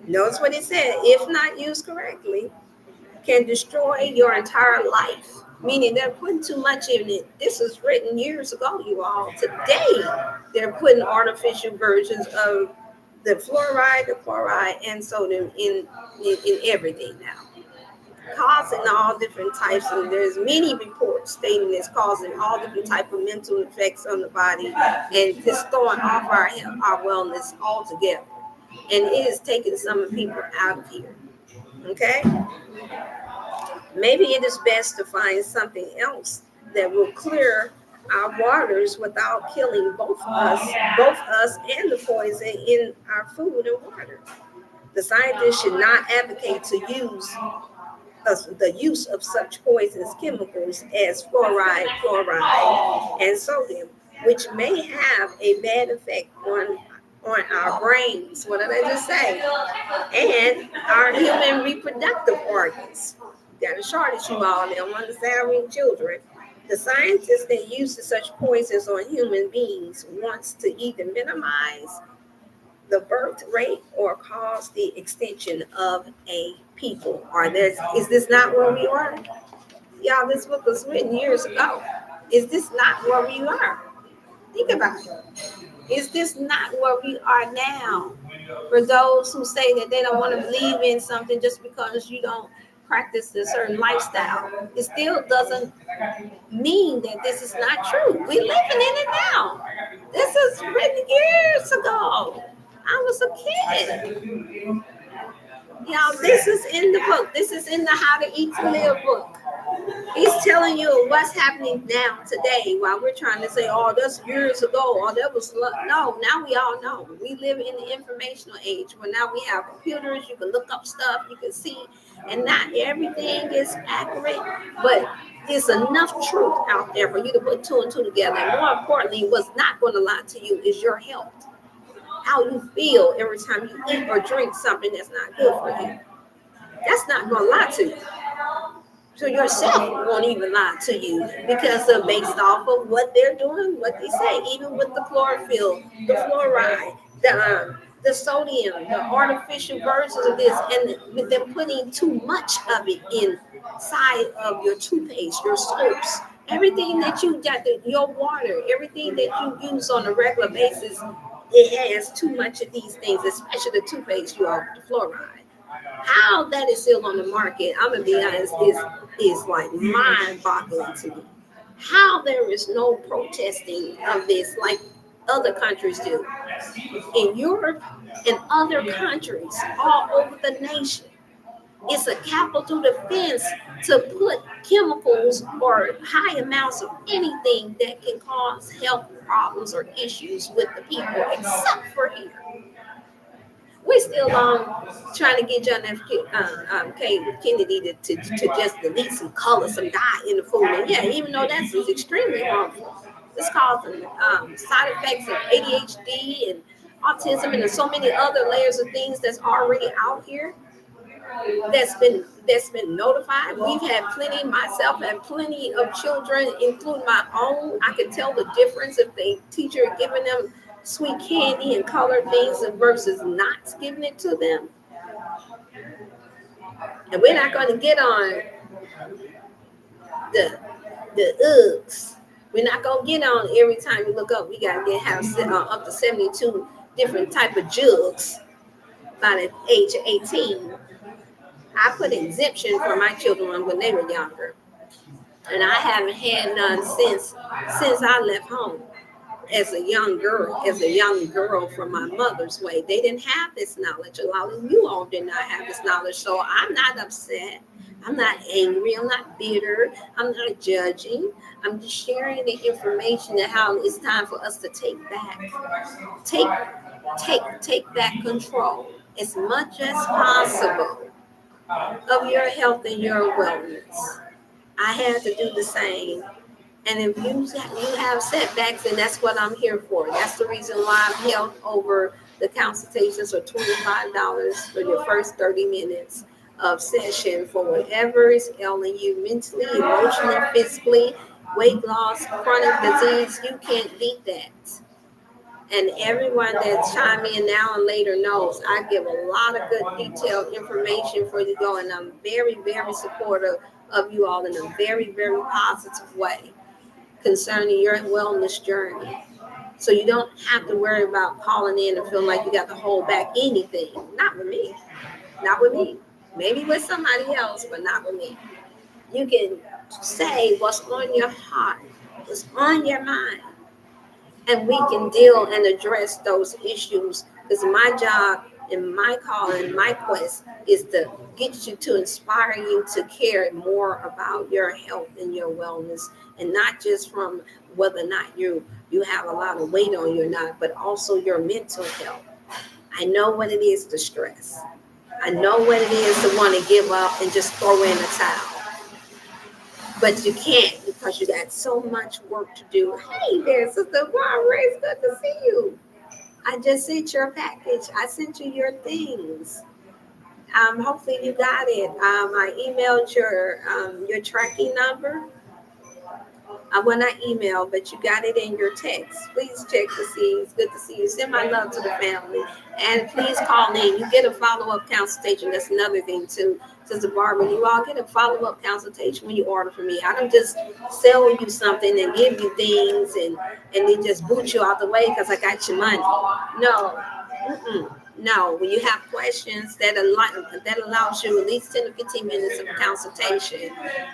notice what it said, if not used correctly, can destroy your entire life. Meaning they're putting too much in it. This was written years ago, you all. Today, they're putting artificial versions of the fluoride, the chloride, and sodium in everything now, causing all different types of, there's many reports stating it's causing all different type of mental effects on the body and just throwing off our health, our wellness altogether. And it is taking some of the people out of here. Okay? Maybe it is best to find something else that will clear our waters without killing both us and the poison in our food and water. The scientists should not advocate to use the use of such poisonous chemicals as fluoride, chloride, and sodium, which may have a bad effect on on our brains. What did I just say? And our human reproductive organs. Got a shortage, you all. They don't want to say having children. The scientist that uses such poisons on human beings wants to either minimize the birth rate or cause the extinction of a people. Is this not where we are? Y'all, this book was written years ago. Is this not where we are? Think about it. Is this not where we are now? For those who say that they don't want to believe in something just because you don't practice a certain lifestyle, it still doesn't mean that this is not true. We're living in it now. This is written years ago. I was a kid. Y'all, this is in the book. This is in the How to Eat to Live book. He's telling you what's happening now today while we're trying to say, oh, that's years ago, or that was no, now we all know. We live in the informational age where now we have computers, you can look up stuff, you can see, and not everything is accurate, but there's enough truth out there for you to put two and two together. And more importantly, what's not going to lie to you is your health. How you feel every time you eat or drink something that's not good for you. That's not going to lie to you. So yourself won't even lie to you because they're based off of what they're doing, what they say, even with the chlorophyll, the fluoride, the sodium, the artificial versions of this, and with them putting too much of it inside of your toothpaste, your soaps, everything that you got, your water, everything that you use on a regular basis, it has too much of these things, especially the toothpaste, you have the fluoride. How that is still on the market, I'm gonna be honest, is like mind-boggling to me. How there is no protesting of this like other countries do. In Europe and other countries all over the nation, it's a capital defense to put chemicals or high amounts of anything that can cause health problems or issues with the people, except for here. We're still trying to get John F. Kennedy to just delete some color, some dye in the food. And yeah, even though that's extremely harmful, it's causing side effects of ADHD and autism, and there's so many other layers of things that's already out here that's been notified. We've had plenty, myself and plenty of children, including my own. I can tell the difference if the teacher giving them sweet candy and colored things versus not giving it to them. And we're not going to get on the ugs. We're not going to get on every time you look up. We got to have up to 72 different type of jugs by the age of 18. I put exemption for my children when they were younger, and I haven't had none since I left home as a young girl from my mother's way. They didn't have this knowledge. A lot of you all did not have this knowledge, so I'm not upset. I'm not angry. I'm not bitter. I'm not judging. I'm just sharing the information and how it's time for us to take back control as much as possible of your health and your wellness. I had to do the same. And if you have setbacks, and that's what I'm here for. That's the reason why I've held over the consultations for $25 for your first 30 minutes of session for whatever is ailing you mentally, emotionally, physically, weight loss, chronic disease. You can't beat that. And everyone that chime in now and later knows I give a lot of good detailed information for you to go, and I'm very, very supportive of you all in a very, very positive way concerning your wellness journey. So you don't have to worry about calling in and feeling like you got to hold back anything. Not with me. Not with me. Maybe with somebody else, but not with me. You can say what's on your heart, what's on your mind, and we can deal and address those issues. Because my job and my call and my quest is to get you to inspire you to care more about your health and your wellness, and not just from whether or not you have a lot of weight on you or not, but also your mental health. I know what it is to stress. I know what it is to want to give up and just throw in the towel. But you can't because you got so much work to do. Hey there, Sister Barbara, it's good to see you. I just sent your package. I sent you your things. Hopefully you got it. I emailed your tracking number. Well, not email, but you got it in your text. Please check to see. It's good to see you. Send my love to the family. And please call in. You get a follow-up consultation. That's another thing, too. Sister Barbara, you all get a follow-up consultation when you order from me. I don't just sell you something and give you things and then just boot you out the way because I got your money. No. Mm-mm. No, when you have questions that allows you at least 10 to 15 minutes of consultation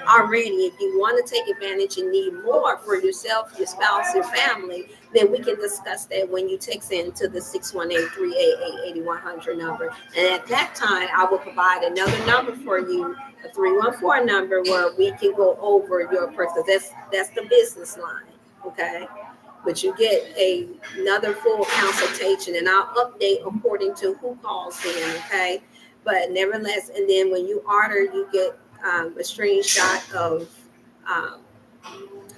already. If you want to take advantage and need more for yourself, your spouse, your family, then we can discuss that when you text in to the 618-388-8100 number. And at that time, I will provide another number for you, a 314 number, where we can go over your person. That's the business line, okay? But you get another full consultation, and I'll update according to who calls in, okay? But nevertheless, and then when you order, you get a screenshot um,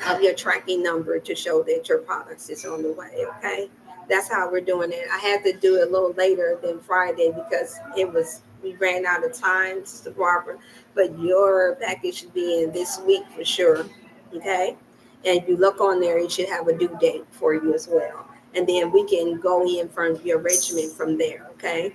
of your tracking number to show that your products is on the way, okay? That's how we're doing it. I had to do it a little later than Friday because we ran out of time, Sister Barbara, but your package should be in this week for sure, okay? And if you look on there, it should have a due date for you as well. And then we can go in from your regimen from there, okay?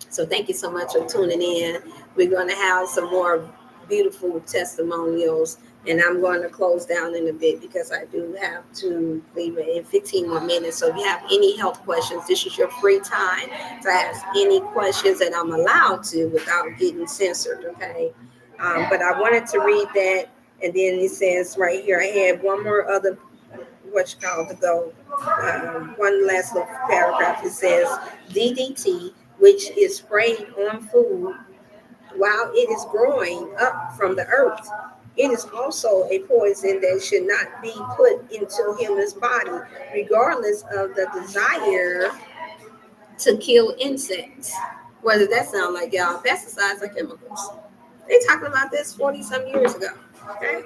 So thank you so much for tuning in. We're going to have some more beautiful testimonials, and I'm going to close down in a bit because I do have to leave it in 15 more minutes. So if you have any health questions, this is your free time to ask any questions that I'm allowed to without getting censored, okay? But I wanted to read that, and then it says right here, I had one more other what you call to go. One last little paragraph. It says DDT, which is sprayed on food while it is growing up from the earth. It is also a poison that should not be put into human's body, regardless of the desire to kill insects. What does that sound like, y'all? Pesticides are chemicals. They talking about this 40 some years ago. Okay,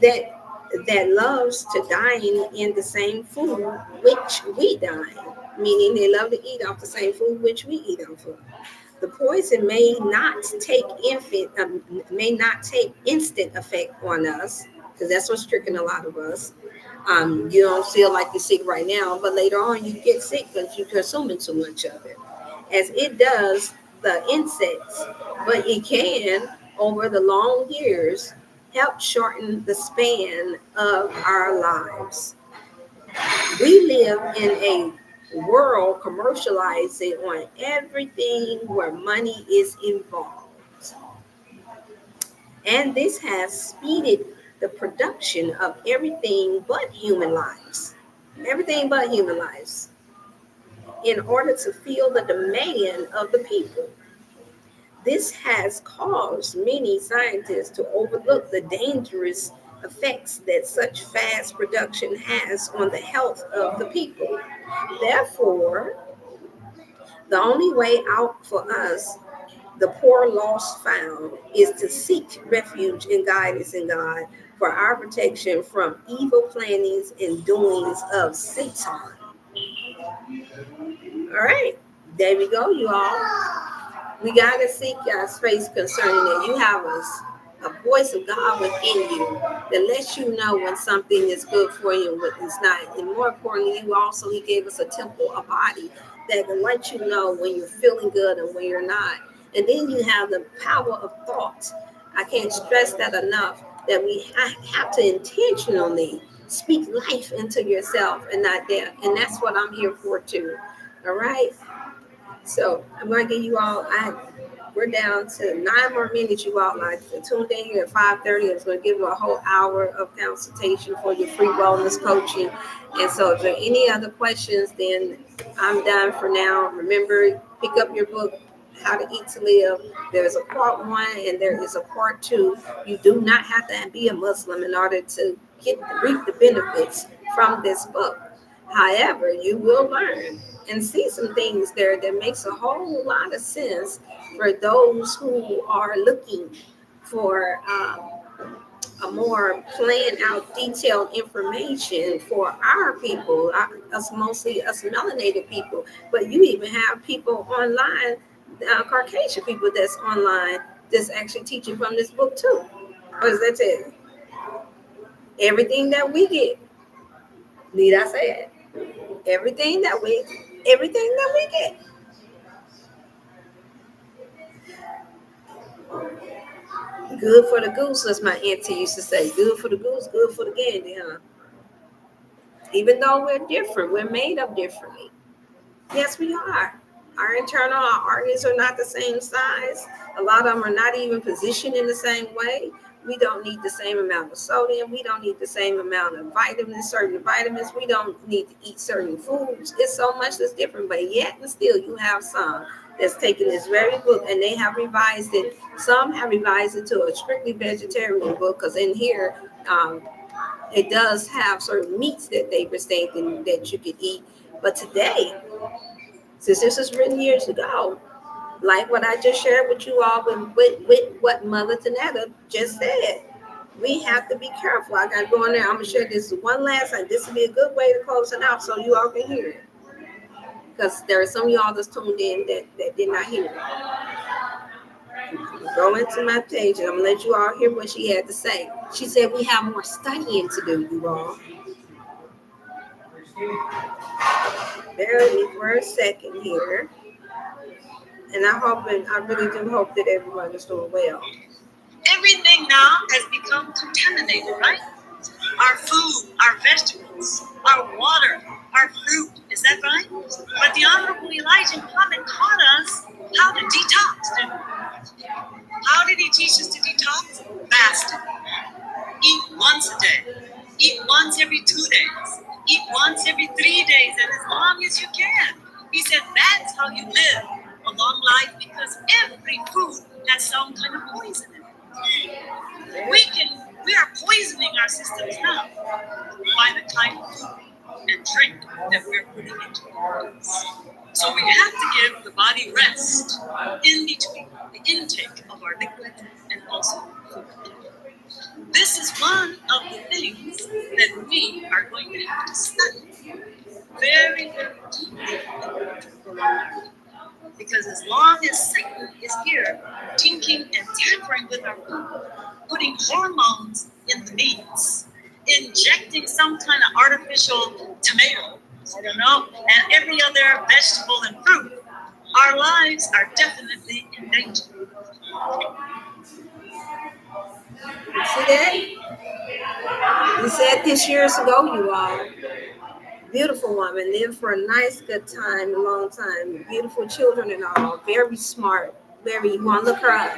that loves to dine in the same food which we dine, meaning they love to eat off the same food which we eat off of. The poison may not take instant effect on us, because that's what's tricking a lot of us. You don't feel like you're sick right now, but later on you get sick because you're consuming too much of it, as it does the insects. But it can, over the long years, help shorten the span of our lives. We live in a world commercializing on everything where money is involved. And this has speeded the production of everything but human lives. Everything but human lives. In order to fill the demand of the people. This has caused many scientists to overlook the dangerous effects that such fast production has on the health of the people. Therefore, the only way out for us, the poor lost found, is to seek refuge and guidance in God for our protection from evil plannings and doings of Satan. All right, there we go, you all. We got to seek God's face concerning that. You have a voice of God within you that lets you know when something is good for you and what it's not. And more importantly, He gave us a temple, a body that can let you know when you're feeling good and when you're not. And then you have the power of thought. I can't stress that enough, that we have to intentionally speak life into yourself and not death. And that's what I'm here for too. All right. So I'm going to give you all, we're down to 9 more minutes, you all. I tuned in here at 5:30. I was going to give you a whole hour of consultation for your free wellness coaching. And so if there are any other questions, then I'm done for now. Remember, pick up your book, How to Eat to Live. There's a part 1 and there is a part 2. You do not have to be a Muslim in order to reap the benefits from this book. However, you will learn and see some things there that makes a whole lot of sense for those who are looking for a a more planned out, detailed information for our people, us mostly us melanated people. But you even have people online, Caucasian people that's online that's actually teaching from this book too. What does that tell you? Everything that we get, need I say it? Everything that we, everything that we get. Good for the goose, as my auntie used to say. Good for the goose, good for the gander, huh? Even though we're different, we're made up differently. Yes, we are. Our internal organs are not the same size. A lot of them are not even positioned in the same way. We don't need the same amount of sodium. We don't need the same amount of vitamins, certain vitamins. We don't need to eat certain foods. It's so much that's different, but yet and still you have some that's taken this very book and they have revised it. Some have revised it to a strictly vegetarian book because in here, it does have certain meats that they were stating that you could eat. But today, since this was written years ago, like what I just shared with you all with what Mother Tanetta just said, we have to be careful. I got to go in there. I'm going to share this one last time. This would be a good way to close it out so you all can hear it. Because there are some of y'all that's tuned in that did not hear it. Go into my page and I'm going to let you all hear what she had to say. She said we have more studying to do, you all. Bear with me for a second here. And I really do hope that everyone is doing well. Everything now has become contaminated, right? Our food, our vegetables, our water, our fruit. Is that right? But the Honorable Elijah Muhammad taught us how to detox, didn't he? How did he teach us to detox? Fasting. Eat once a day. Eat once every 2 days. Eat once every 3 days, and as long as you can. He said that's how you live a long life because every food has some kind of poison in it. We are poisoning our systems now by the kind of food and drink that we're putting into our bodies. So we have to give the body rest in between the intake of our liquid and also food intake. This is one of the things that we are going to have to study very, very deeply in order to prolong. Because as long as Satan is here, tinking and tampering with our food, putting hormones in the meats, injecting some kind of artificial tomato, I don't know, and every other vegetable and fruit, our lives are definitely in danger. See that? We said this years ago, you all. Beautiful woman, lived for a nice, good time, a long time. Beautiful children and all. Very smart. Very, you want to look her up.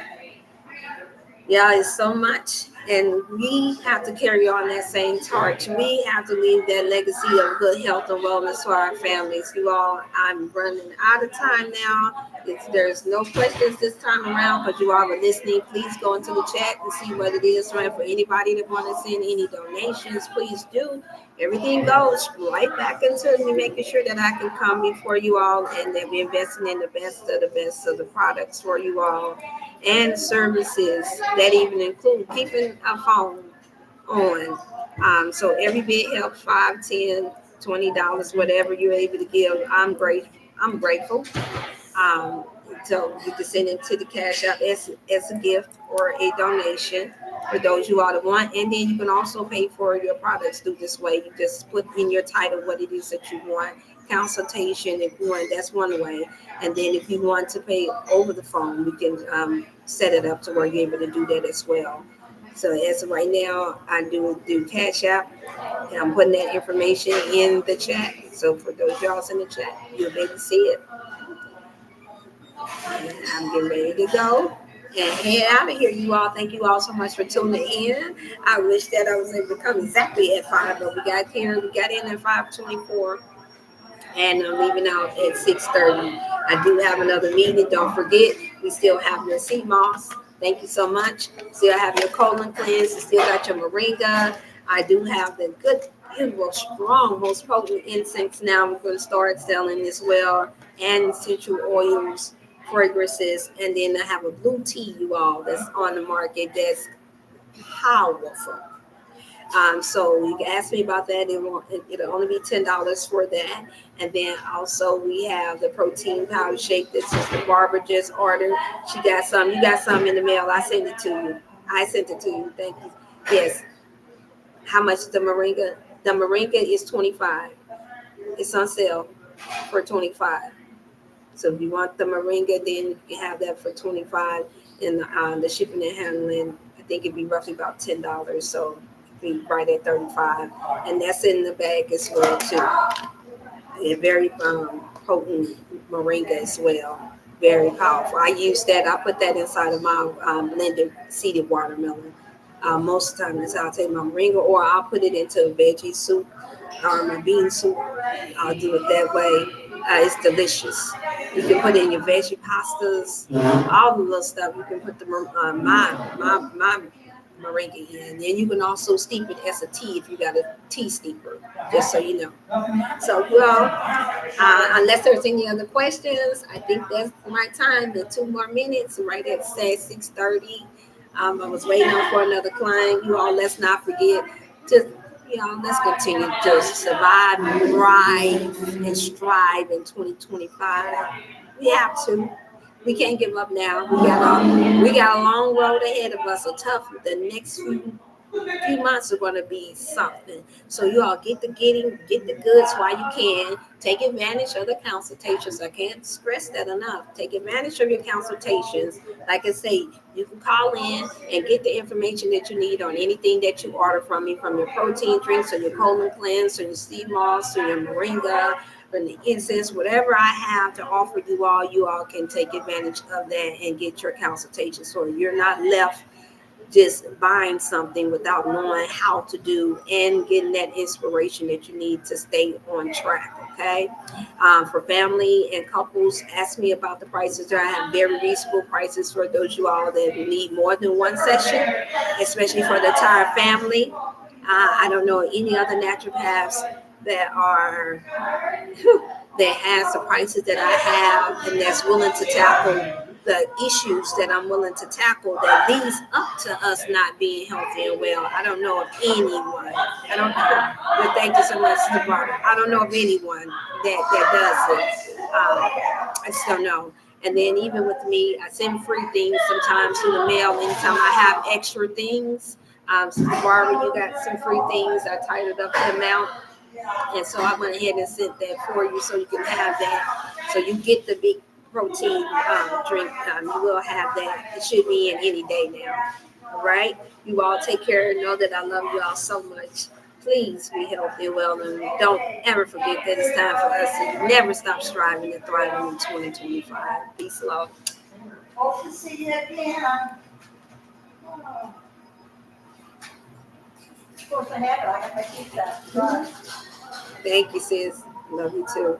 Yeah, it's so much. And we have to carry on that same torch. We have to leave that legacy of good health and wellness to our families. You all, I'm running out of time now. There's no questions this time around, but you all are listening. Please go into the chat and see what it is. Right? For anybody that want to send any donations, please do. Everything goes right back into me, making sure that I can come before you all and that we're investing in the best of the products for you all and services that even include keeping a phone on. So every bit helps, $5, $10, $20, whatever you're able to give. I'm grateful. Um, so you can send it to the Cash App as a gift or a donation for those you all that want. And then you can also pay for your products through this way. You just put in your title what it is that you want. Consultation, if you want, that's one way. And then if you want to pay over the phone, we can set it up to where you're able to do that as well. So as of right now, I do Cash App, and I'm putting that information in the chat. So for those y'all in the chat, you'll be able to see it. And I'm getting ready to go and head out of here, you all. Thank you all so much for tuning in. I wish that I was able to come exactly at 5, but we got in at 5:24. And I'm leaving out at 6:30. I do have another meeting. Don't forget, we still have your sea moss. Thank you so much. Still have your colon cleanse. Still got your moringa. I do have the good, beautiful, strong, most potent incense now. We're going to start selling as well, and essential oils, fragrances, and then I have a blue tea, you all, that's on the market. That's powerful. So you can ask me about that. It'll only be $10 for that. And then also we have the protein powder shake that Sister Barbara just ordered. She got some. You got some in the mail. I sent it to you. I sent it to you. Thank you. Yes. How much is the moringa? The moringa is 25. It's on sale for 25. So if you want the moringa, then you can have that for 25. And the shipping and handling, I think it'd be roughly about $10. So it'd be right at 35. And that's in the bag as well too. A very potent moringa as well. Very powerful. I use that. I put that inside of my blended seeded watermelon. Most of the time, that's how I take my moringa, or I'll put it into a veggie soup or my bean soup. I'll do it that way. It's delicious. You can put it in your veggie pastas, all the little stuff. You can put my moringa in. And then you can also steep it as a tea if you got a tea steeper, just so you know. So, well, unless there's any other questions, I think that's my time. The 2 more minutes, right at 6:30. I was waiting on for another client. You all, let's not forget to, let's continue to survive, thrive, and strive in 2025. We have to. We can't give up now. We got a long road ahead of us. The next few months are going to be something. So you all get the goods while you can. Take advantage of the consultations. I can't stress that enough. Take advantage of your consultations. Like I say, you can call in and get the information that you need on anything that you order from me, from your protein drinks or your colon cleanse or your sea moss or your moringa or the incense, whatever I have to offer you all can take advantage of that and get your consultation. So you're not left just buying something without knowing how to do and getting that inspiration that you need to stay on track. Okay. For family and couples, ask me about the prices there. I have very reasonable prices for those you all that need more than one session, especially for the entire family. I don't know any other naturopaths that are that has the prices that I have and that's willing to tackle the issues that I'm willing to tackle that leads up to us not being healthy and well. I don't know of anyone. I don't know. But thank you so much, Barbara. I don't know of anyone that does it. I just don't know. And then even with me, I send free things sometimes through the mail anytime I have extra things. So Barbara, you got some free things. I titled up the amount. And so I went ahead and sent that for you so you can have that. So you get the big protein drink. You will have that. It should be in any day now. All right. You all take care and know that I love you all so much. Please be healthy and well. And don't ever forget that it's time for us to never stop striving and thriving in 2025. Peace, love. Hope to see you again. Of course, I have it. I have my teeth out. Thank you, sis. Love you too.